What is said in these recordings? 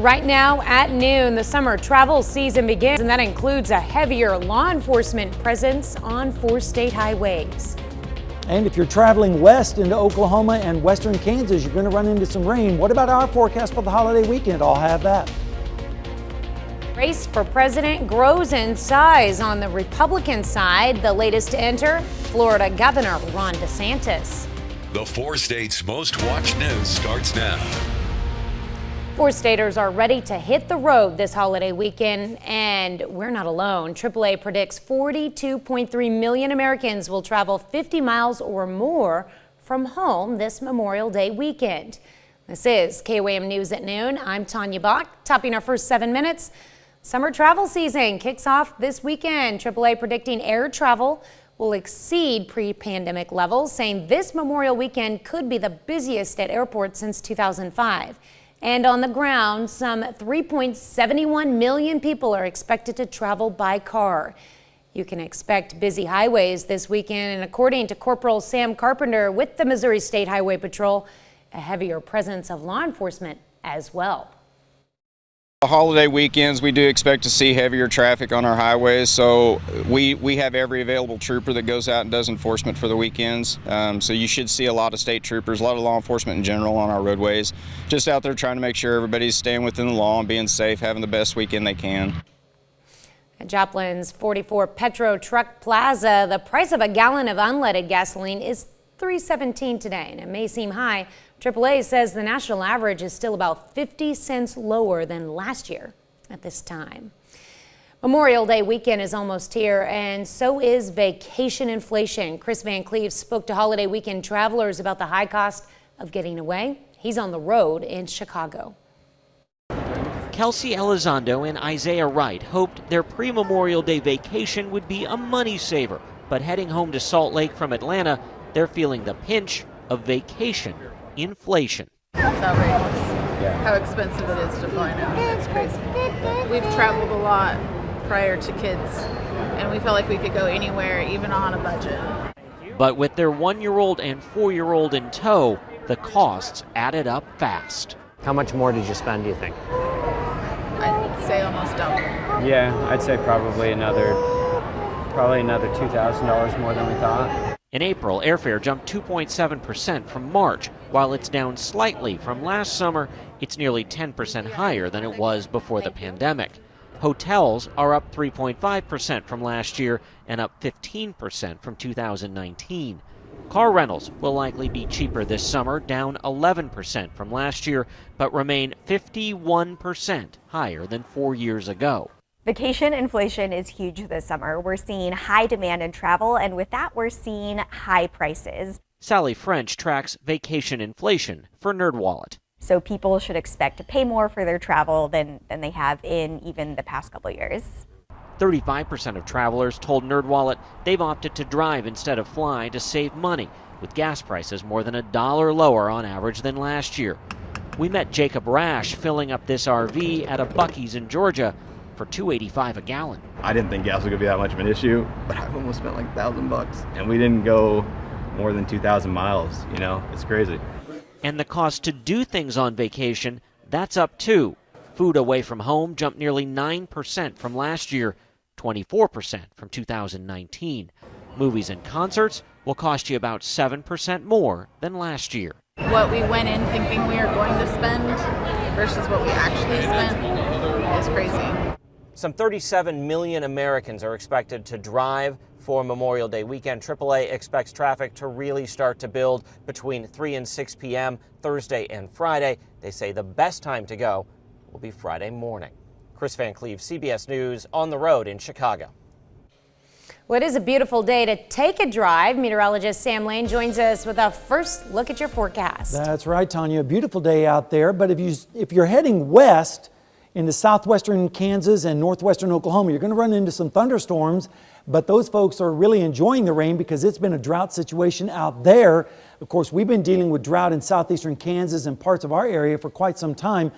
Right now at noon, the summer travel season begins, and that includes a heavier law enforcement presence on 4 state highways. And if you're traveling west into Oklahoma and western Kansas, you're going to run into some rain. What about our forecast for the holiday weekend? I'll have that. Race for president grows in size on the Republican side. The latest to enter, Florida Governor Ron DeSantis. The 4 states' most watched news starts now. 4-staters are ready to hit the road this holiday weekend, and we're not alone. AAA predicts 42.3 million Americans will travel 50 miles or more from home this Memorial Day weekend. This is KOAM News at noon. I'm Tanya Bach. Topping our first 7 minutes, summer travel season kicks off this weekend. AAA predicting air travel will exceed pre-pandemic levels, saying this Memorial weekend could be the busiest at airports since 2005. And on the ground, some 3.71 million people are expected to travel by car. You can expect busy highways this weekend, and according to Corporal Sam Carpenter with the Missouri State Highway Patrol, a heavier presence of law enforcement as well. Holiday weekends, we do expect to see heavier traffic on our highways, so we have every available trooper that goes out and does enforcement for the weekends. So you should see a lot of state troopers, a lot of law enforcement in general on our roadways, just out there trying to make sure everybody's staying within the law and being safe, having the best weekend they can. At Joplin's 44 Petro Truck Plaza, the price of a gallon of unleaded gasoline is $3.17 today, and it may seem high. AAA says the national average is still about 50 cents lower than last year at this time. Memorial Day weekend is almost here, and so is vacation inflation. Chris Van Cleve spoke to holiday weekend travelers about the high cost of getting away. He's on the road in Chicago. Kelsey Elizondo and Isaiah Wright hoped their pre-Memorial Day vacation would be a money saver, but heading home to Salt Lake from Atlanta, they're feeling the pinch of vacation inflation. It's outrageous how expensive it is to fly now. It's crazy. We've traveled a lot prior to kids, and we felt like we could go anywhere, even on a budget. But with their 1-year-old and 4-year-old in tow, the costs added up fast. How much more did you spend, do you think? I'd say almost double. Yeah, I'd say probably another $2,000 more than we thought. In April, airfare jumped 2.7% from March. While it's down slightly from last summer, it's nearly 10% higher than it was before the pandemic. Hotels are up 3.5% from last year and up 15% from 2019. Car rentals will likely be cheaper this summer, down 11% from last year, but remain 51% higher than 4 years ago. Vacation inflation is huge this summer. We're seeing high demand in travel, and with that, we're seeing high prices. Sally French tracks vacation inflation for NerdWallet. So people should expect to pay more for their travel than they have in even the past couple years. 35% of travelers told NerdWallet they've opted to drive instead of fly to save money, with gas prices more than $1 lower on average than last year. We met Jacob Rash filling up this RV at a Buc-ee's in Georgia for $2.85 a gallon. I didn't think gas was going to be that much of an issue, but I've almost spent like $1,000, and we didn't go more than 2,000 miles. You know, it's crazy. And the cost to do things on vacation, that's up too. Food away from home jumped nearly 9% from last year, 24% from 2019. Movies and concerts will cost you about 7% more than last year. What we went in thinking we were going to spend versus what we actually spent is crazy. Some 37 million Americans are expected to drive for Memorial Day weekend. AAA expects traffic to really start to build between 3 and 6 p.m. Thursday and Friday. They say the best time to go will be Friday morning. Chris Van Cleve, CBS News, on the road in Chicago. Well, it is a beautiful day to take a drive. Meteorologist Sam Lane joins us with a first look at your forecast. That's right, Tanya. A beautiful day out there, but if you're heading west into southwestern Kansas and northwestern Oklahoma, you're going to run into some thunderstorms, but those folks are really enjoying the rain because it's been a drought situation out there. Of course, we've been dealing with drought in southeastern Kansas and parts of our area for quite some time.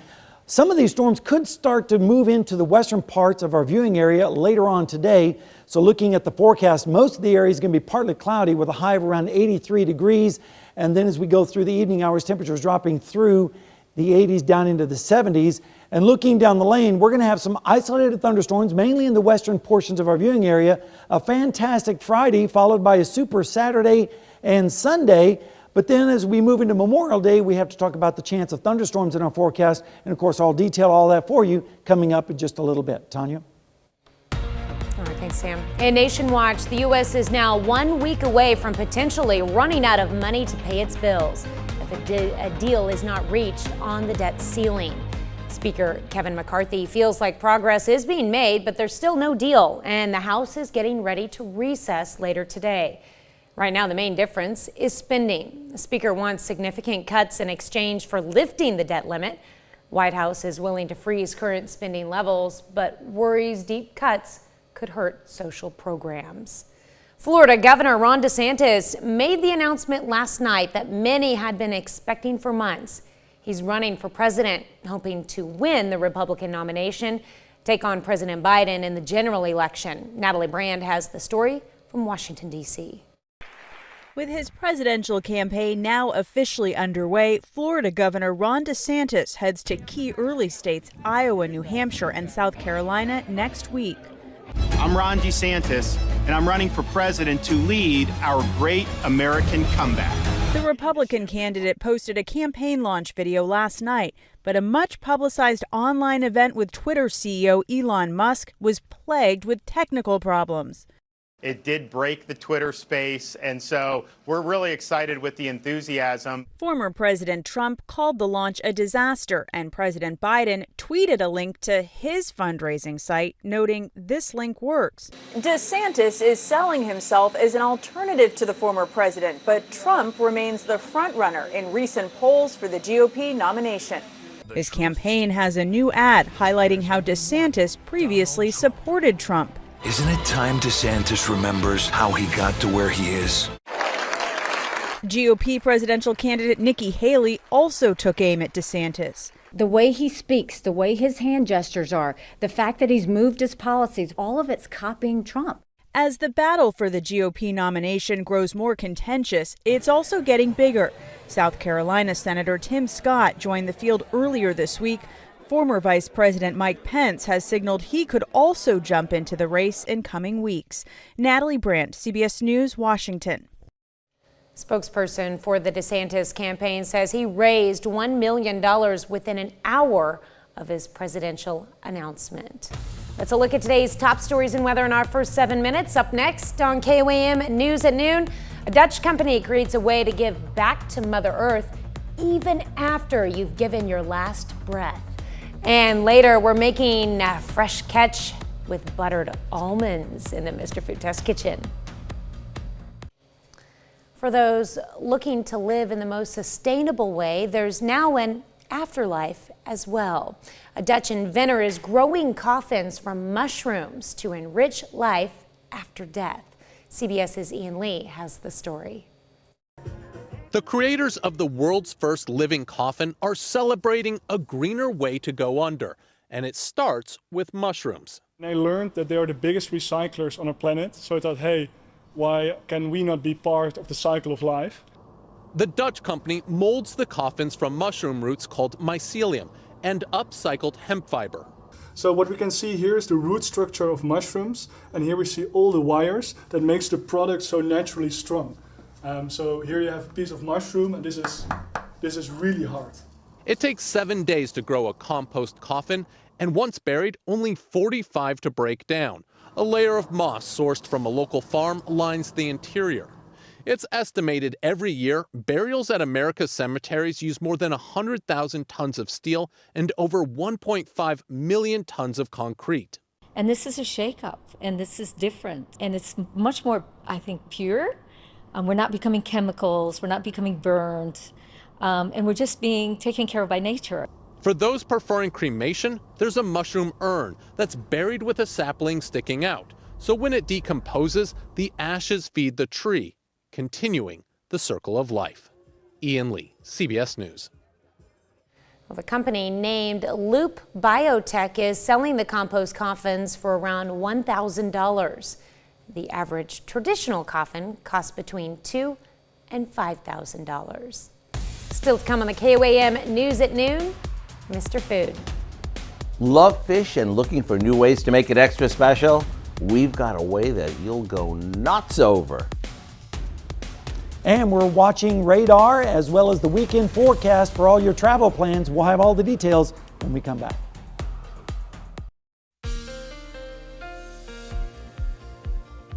Some of these storms could start to move into the western parts of our viewing area later on today. So looking at the forecast, most of the area is going to be partly cloudy with a high of around 83 degrees. And then as we go through the evening hours, temperatures dropping through the 80s down into the 70s. And looking down the lane, we're going to have some isolated thunderstorms, mainly in the western portions of our viewing area. A fantastic Friday, followed by a super Saturday and Sunday. But then as we move into Memorial Day, we have to talk about the chance of thunderstorms in our forecast. And of course, I'll detail all that for you coming up in just a little bit. Tanya? All right, thanks, Sam. In Nation Watch, the U.S. is now 1 week away from potentially running out of money to pay its bills if a deal is not reached on the debt ceiling. Speaker Kevin McCarthy feels like progress is being made, but there's still no deal, and the House is getting ready to recess later today. Right now, the main difference is spending. The Speaker wants significant cuts in exchange for lifting the debt limit. White House is willing to freeze current spending levels, but worries deep cuts could hurt social programs. Florida Governor Ron DeSantis made the announcement last night that many had been expecting for months. He's running for president, hoping to win the Republican nomination, take on President Biden in the general election. Natalie Brand has the story from Washington, D.C. With his presidential campaign now officially underway, Florida Governor Ron DeSantis heads to key early states Iowa, New Hampshire, and South Carolina next week. I'm Ron DeSantis, and I'm running for president to lead our great American comeback. The Republican candidate posted a campaign launch video last night, but a much publicized online event with Twitter CEO Elon Musk was plagued with technical problems. It did break the Twitter space, and so we're really excited with the enthusiasm. Former President Trump called the launch a disaster, and President Biden tweeted a link to his fundraising site, noting this link works. DeSantis is selling himself as an alternative to the former president, but Trump remains the frontrunner in recent polls for the GOP nomination. His campaign has a new ad highlighting how DeSantis previously supported Trump. Isn't it time DeSantis remembers how he got to where he is? GOP presidential candidate Nikki Haley also took aim at DeSantis. The way he speaks, the way his hand gestures are, the fact that he's moved his policies, all of it's copying Trump. As the battle for the GOP nomination grows more contentious, it's also getting bigger. South Carolina Senator Tim Scott joined the field earlier this week. Former Vice President Mike Pence has signaled he could also jump into the race in coming weeks. Natalie Brandt, CBS News, Washington. Spokesperson for the DeSantis campaign says he raised $1 million within an hour of his presidential announcement. Let's look at today's top stories and weather in our first 7 minutes. Up next on KOAM News at noon, a Dutch company creates a way to give back to Mother Earth even after you've given your last breath. And later, we're making a fresh catch with buttered almonds in the Mr. Food Test kitchen. For those looking to live in the most sustainable way, there's now an afterlife as well. A Dutch inventor is growing coffins from mushrooms to enrich life after death. CBS's Ian Lee has the story. The creators of the world's first living coffin are celebrating a greener way to go under, and it starts with mushrooms. I learned that they are the biggest recyclers on our planet, so I thought, hey, why can we not be part of the cycle of life? The Dutch company molds the coffins from mushroom roots called mycelium and upcycled hemp fiber. So what we can see here is the root structure of mushrooms, and here we see all the wires that makes the product so naturally strong. So here you have a piece of mushroom, and this is really hard. It takes 7 days to grow a compost coffin, and once buried, only 45 to break down. A layer of moss sourced from a local farm lines the interior. It's estimated every year burials at America's cemeteries use more than 100,000 tons of steel and over 1.5 million tons of concrete. And this is a shakeup, and this is different, and it's much more, I think, pure. We're not becoming chemicals, we're not becoming burned, and we're just being taken care of by nature. For those preferring cremation, there's a mushroom urn that's buried with a sapling sticking out. So when it decomposes, the ashes feed the tree, continuing the circle of life. Ian Lee, CBS News. Well, the company named Loop Biotech is selling the compost coffins for around $1,000. The average traditional coffin costs between $2,000 and $5,000. Still to come on the KOAM News at noon, Mr. Food. Love fish and looking for new ways to make it extra special? We've got a way that you'll go nuts over. And we're watching radar as well as the weekend forecast for all your travel plans. We'll have all the details when we come back.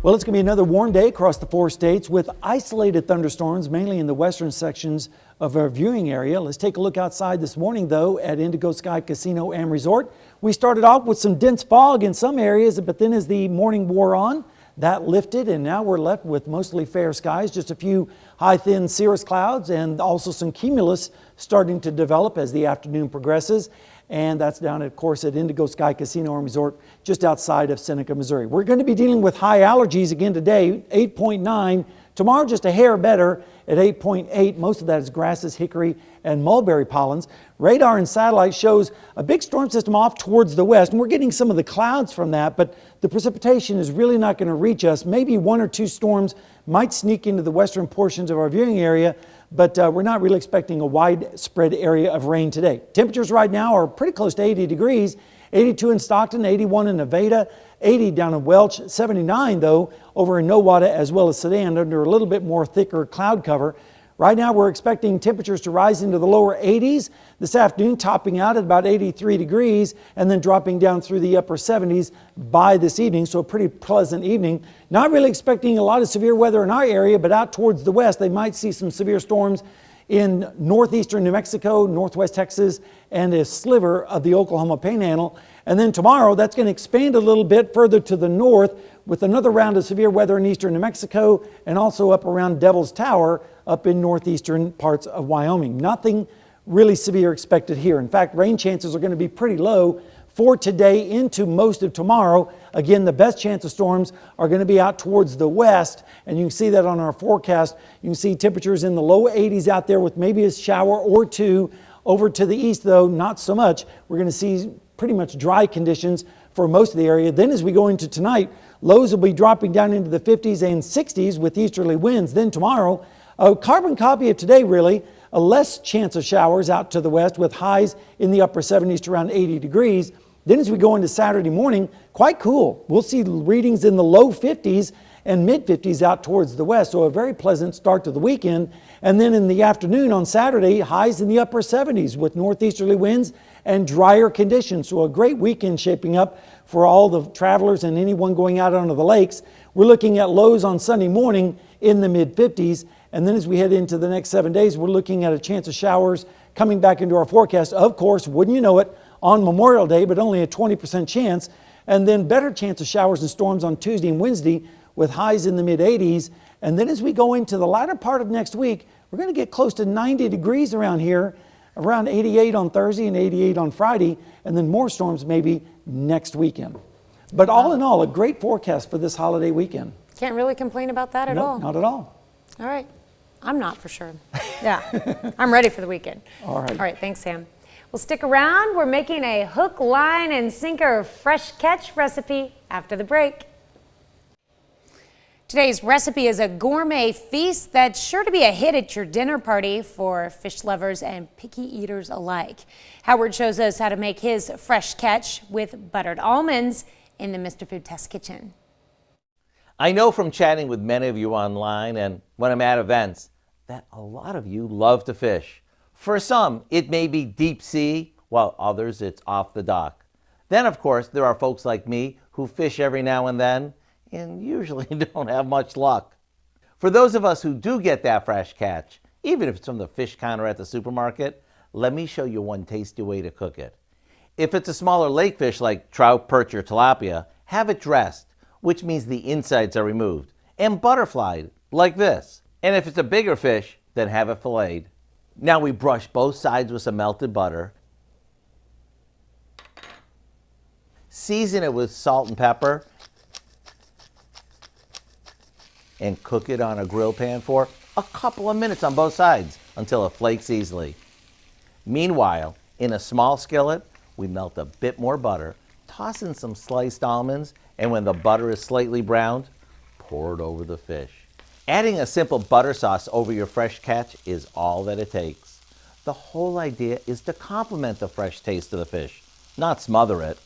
Well, it's going to be another warm day across the 4 states with isolated thunderstorms, mainly in the western sections of our viewing area. Let's take a look outside this morning, though, at Indigo Sky Casino and Resort. We started off with some dense fog in some areas, but then as the morning wore on, that lifted, and now we're left with mostly fair skies, just a few high, thin cirrus clouds, and also some cumulus starting to develop as the afternoon progresses. And that's down, of course, at Indigo Sky Casino and Resort, just outside of Seneca, Missouri. We're going to be dealing with high allergies again today, 8.9. Tomorrow, just a hair better at 8.8. Most of that is grasses, hickory, and mulberry pollens. Radar and satellite shows a big storm system off towards the west, and we're getting some of the clouds from that, but the precipitation is really not going to reach us. Maybe 1 or 2 storms might sneak into the western portions of our viewing area, but we're not really expecting a widespread area of rain today. Temperatures right now are pretty close to 80 degrees, 82 in Stockton, 81 in Nevada, 80 down in Welch, 79 though over in Nowata as well as Sedan under a little bit more thicker cloud cover. Right now we're expecting temperatures to rise into the lower 80s this afternoon, topping out at about 83 degrees and then dropping down through the upper 70s by this evening, so a pretty pleasant evening. Not really expecting a lot of severe weather in our area, but out towards the west they might see some severe storms in northeastern New Mexico, northwest Texas, and a sliver of the Oklahoma Panhandle. And then tomorrow, that's going to expand a little bit further to the north with another round of severe weather in eastern New Mexico and also up around Devil's Tower up in northeastern parts of Wyoming. Nothing really severe expected here. In fact, rain chances are going to be pretty low for today into most of tomorrow. Again, the best chance of storms are going to be out towards the west, and you can see that on our forecast. You can see temperatures in the low 80s out there with maybe a shower or 2. Over to the east, though, not so much. We're going to see pretty much dry conditions for most of the area. Then as we go into tonight, lows will be dropping down into the 50s and 60s with easterly winds. Then tomorrow, a carbon copy of today really, a less chance of showers out to the west with highs in the upper 70s to around 80 degrees. Then as we go into Saturday morning, quite cool. We'll see readings in the low 50s and mid 50s out towards the west, so a very pleasant start to the weekend. And then in the afternoon on Saturday, highs in the upper 70s with northeasterly winds and drier conditions. So a great weekend shaping up for all the travelers and anyone going out onto the lakes. We're looking at lows on Sunday morning in the mid 50s. And then as we head into the next 7 days, we're looking at a chance of showers coming back into our forecast. Of course, wouldn't you know it, on Memorial Day, but only a 20% chance. And then better chance of showers and storms on Tuesday and Wednesday with highs in the mid 80s. And then as we go into the latter part of next week, we're going to get close to 90 degrees around here, around 88 on Thursday and 88 on Friday, and then more storms maybe next weekend. But all in all, a great forecast for this holiday weekend. Can't really complain about that at all. Not at all. All right. I'm not for sure. Yeah, I'm ready for the weekend. All right. All right, thanks, Sam. Well, stick around. We're making a hook, line, and sinker fresh catch recipe after the break. Today's recipe is a gourmet feast that's sure to be a hit at your dinner party for fish lovers and picky eaters alike. Howard shows us how to make his fresh catch with buttered almonds in the Mr. Food Test Kitchen. I know from chatting with many of you online and when I'm at events that a lot of you love to fish. For some, it may be deep sea, while others it's off the dock. Then, of course, there are folks like me who fish every now and then and usually don't have much luck. For those of us who do get that fresh catch, even if it's from the fish counter at the supermarket, let me show you one tasty way to cook it. If it's a smaller lake fish like trout, perch, or tilapia, have it dressed, which means the insides are removed, and butterflied, like this. And if it's a bigger fish, then have it filleted. Now we brush both sides with some melted butter, season it with salt and pepper, and cook it on a grill pan for a couple of minutes on both sides until it flakes easily. Meanwhile, in a small skillet, we melt a bit more butter, toss in some sliced almonds, and when the butter is slightly browned, pour it over the fish. Adding a simple butter sauce over your fresh catch is all that it takes. The whole idea is to complement the fresh taste of the fish, not smother it.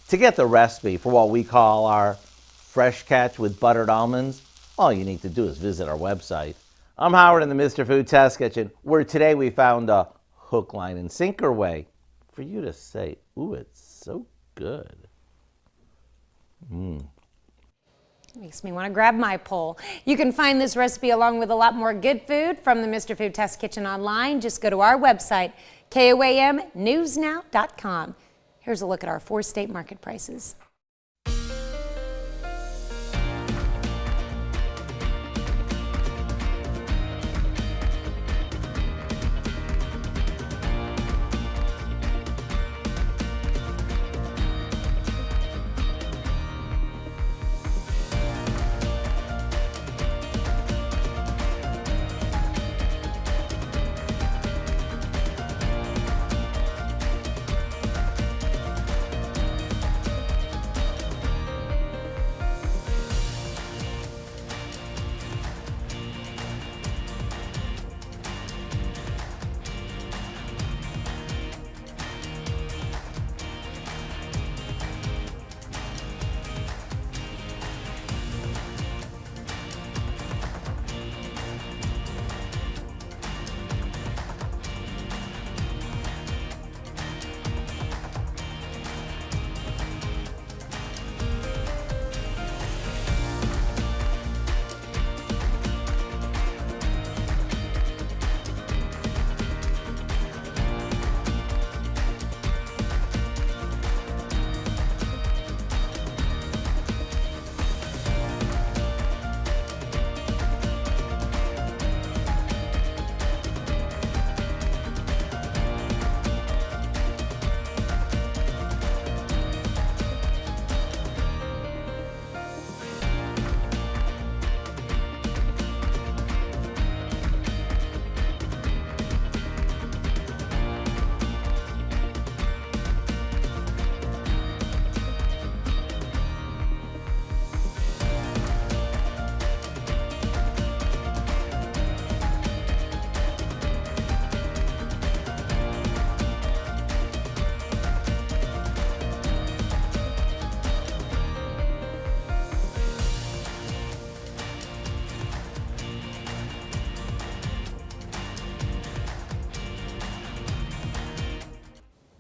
To get the recipe for what we call our fresh catch with buttered almonds, all you need to do is visit our website. I'm Howard in the Mr. Food Test Kitchen, where today we found a hook, line, and sinker way for you to say, ooh, it's so good. Makes me want to grab my pole. You can find this recipe along with a lot more good food from the Mr. Food Test Kitchen online. Just go to our website, KOAMnewsnow.com. Here's a look at our 4-state market prices.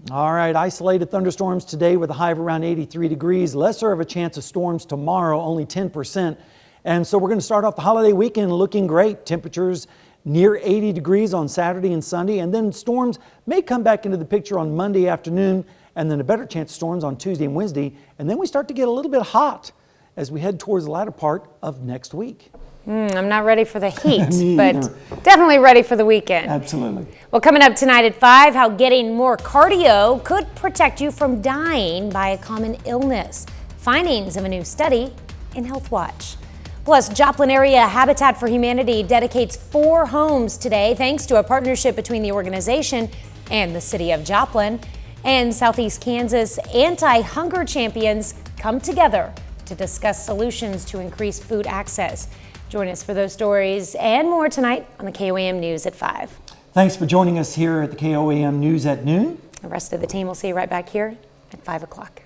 All right, isolated thunderstorms today with a high of around 83 degrees. Lesser of a chance of storms tomorrow, only 10%. And so we're going to start off the holiday weekend looking great. Temperatures near 80 degrees on Saturday and Sunday. And then storms may come back into the picture on Monday afternoon, and then a better chance of storms on Tuesday and Wednesday. And then we start to get a little bit hot as we head towards the latter part of next week. I'm not ready for the heat, but definitely ready for the weekend. Absolutely. Well, coming up tonight at 5, how getting more cardio could protect you from dying by a common illness. Findings of a new study in Health Watch. Plus, Joplin Area Habitat for Humanity dedicates 4 homes today thanks to a partnership between the organization and the city of Joplin. And Southeast Kansas anti-hunger champions come together to discuss solutions to increase food access. Join us for those stories and more tonight on the KOAM News at 5. Thanks for joining us here at the KOAM News at noon. The rest of the team will see you right back here at 5 o'clock.